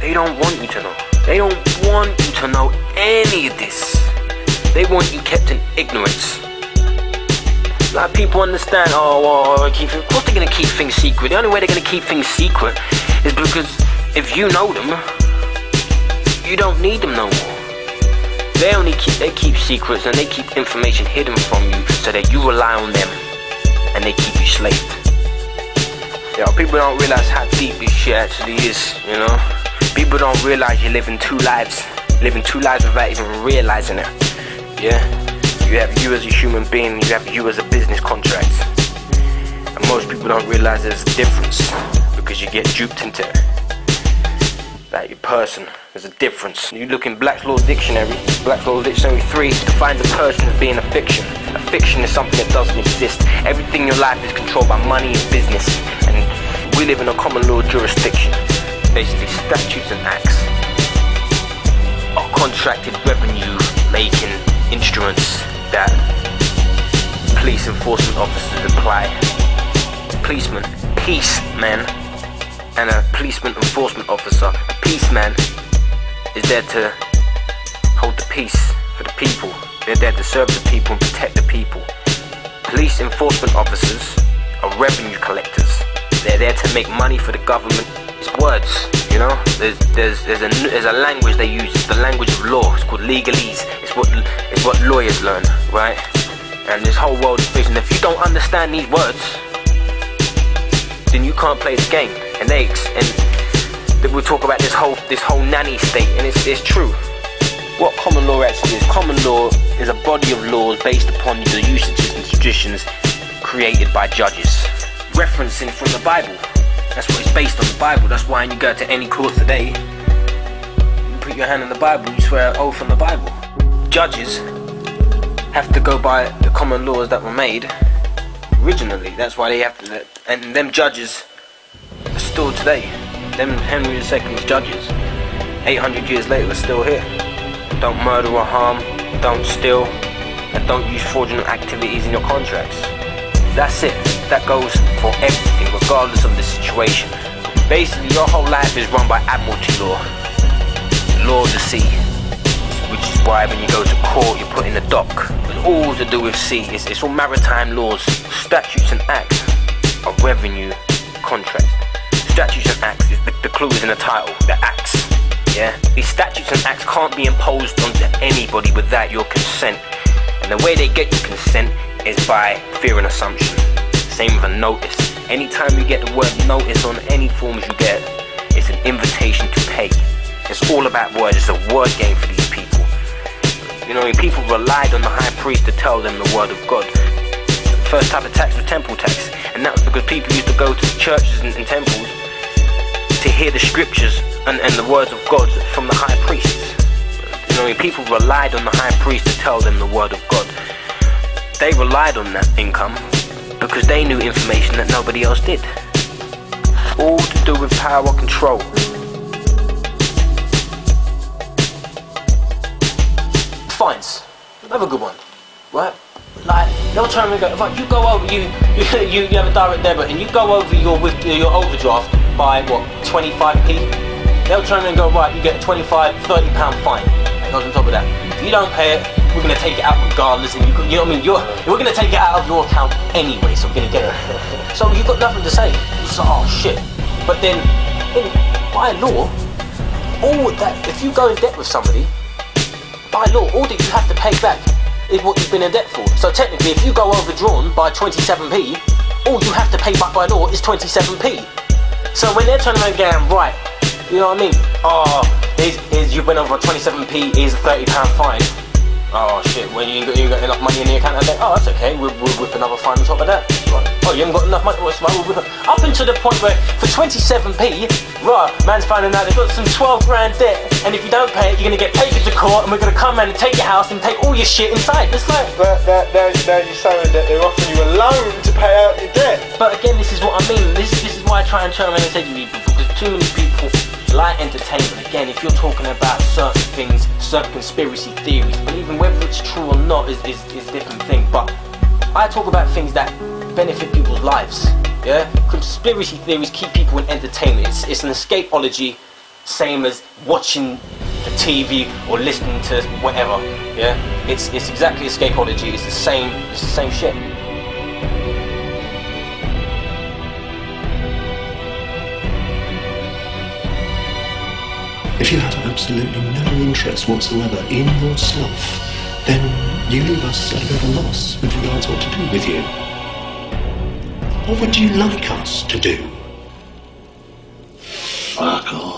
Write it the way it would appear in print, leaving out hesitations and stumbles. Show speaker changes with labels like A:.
A: They don't want you to know. They don't want you to know any of this. They want you kept in ignorance. Like, people understand, of course they're gonna keep things secret. The only way they're gonna keep things secret is because if you know them, you don't need them no more. They keep secrets and they keep information hidden from you so that you rely on them and they keep you slaved. People don't realize how deep this shit actually is, you know? People don't realize you're living two lives without even realizing it. Yeah? You have you as a human being, you have you as a business contract. And most people don't realize there's a difference because you get duped into it. Like your person, there's a difference. You look in Black's Law Dictionary 3, defines a person as being a fiction. A fiction is something that doesn't exist. Everything in your life is controlled by money and business. And we live in a common law jurisdiction. Basically, statutes and acts are contracted revenue making instruments that police enforcement officers apply. Policeman, peaceman, and a policeman enforcement officer. A peaceman is there to hold the peace for the people. They're there to serve the people and protect the people. Police enforcement officers are revenue collectors. They're there to make money for the government. It's words, you know. There's a language they use. It's the language of law. It's called legalese. It's what lawyers learn, right? And this whole world is based. And if you don't understand these words, then you can't play the game. And we'll talk about this whole nanny state, and it's true. What common law actually is? Common law is a body of laws based upon the usages and traditions created by judges, referencing from the Bible. That's what it's based on, the Bible. That's why when you go to any court today, you put your hand on the Bible, you swear an oath on the Bible. Judges have to go by the common laws that were made originally. That's why they have to, and them judges are still today. Them Henry II's judges, 800 years later, are still here. Don't murder or harm, don't steal, and don't use fraudulent activities in your contracts. That's it. That goes for everything, regardless of the situation. Basically, your whole life is run by admiralty law, the law of the sea, which is why when you go to court, you're put in the dock. It's all to do with sea. It's all maritime laws. Statutes and acts are revenue contracts. Statutes and acts, the clue is in the title, the acts. Yeah? These statutes and acts can't be imposed onto anybody without your consent. And the way they get your consent is by fear and assumption. Same with a notice. Anytime you get the word notice on any forms you get, it's an invitation to pay. It's all about words. It's a word game for these people. You know, people relied on the high priest to tell them the word of God. The first type of tax was temple tax. And that was because people used to go to churches and temples to hear the scriptures and the words of God from the high priests. You know, people relied on the high priest to tell them the word of God. They relied on that income because they knew information that nobody else did. All to do with power control. Fines. Another good one, right? Like, they'll turn and go, if you go over, you have a direct debit and you go over your overdraft by what, 25p? They'll turn and go, right, you get a 25, £30 fine. That goes on top of that. If you don't pay it, we're gonna take it out regardless, and you know what I mean? We're gonna take it out of your account anyway, so we're gonna get it. So you've got nothing to say. You just like, oh shit. But then, by law, all that, if you go in debt with somebody, by law, all that you have to pay back is what you've been in debt for. So technically, if you go overdrawn by 27p, all you have to pay back by law is 27p. So when they're turning around going, right, you know what I mean? Oh, you went over 27p, here's a £30 fine. Oh shit, well you ain't got enough money in the account and then, oh that's okay, we'll whip another fine on top of that. Right. Oh, you haven't got enough money, what's right, we'll whip it. Up until the point where for 27p, right, man's finding out they've got some 12 grand debt, and if you don't pay it, you're gonna get taken to court and we're gonna come around and take your house and take all your shit inside. It's like
B: now you're saying that they're offering you a loan to pay out your debt.
A: But again, this is what I mean. This is why I try and turn around and say to people, because too many people like entertainment. Again, if you're talking about certain things, certain conspiracy theories, believing whether it's true or not is a different thing. But I talk about things that benefit people's lives. Yeah, conspiracy theories keep people in entertainment. It's an escapology same as watching the TV or listening to whatever. Yeah, it's exactly escapology. It's the same shit.
C: If you have absolutely no interest whatsoever in yourself, then you leave us at a bit of a loss with regards to what to do with you. What would you like us to do? Fuck off.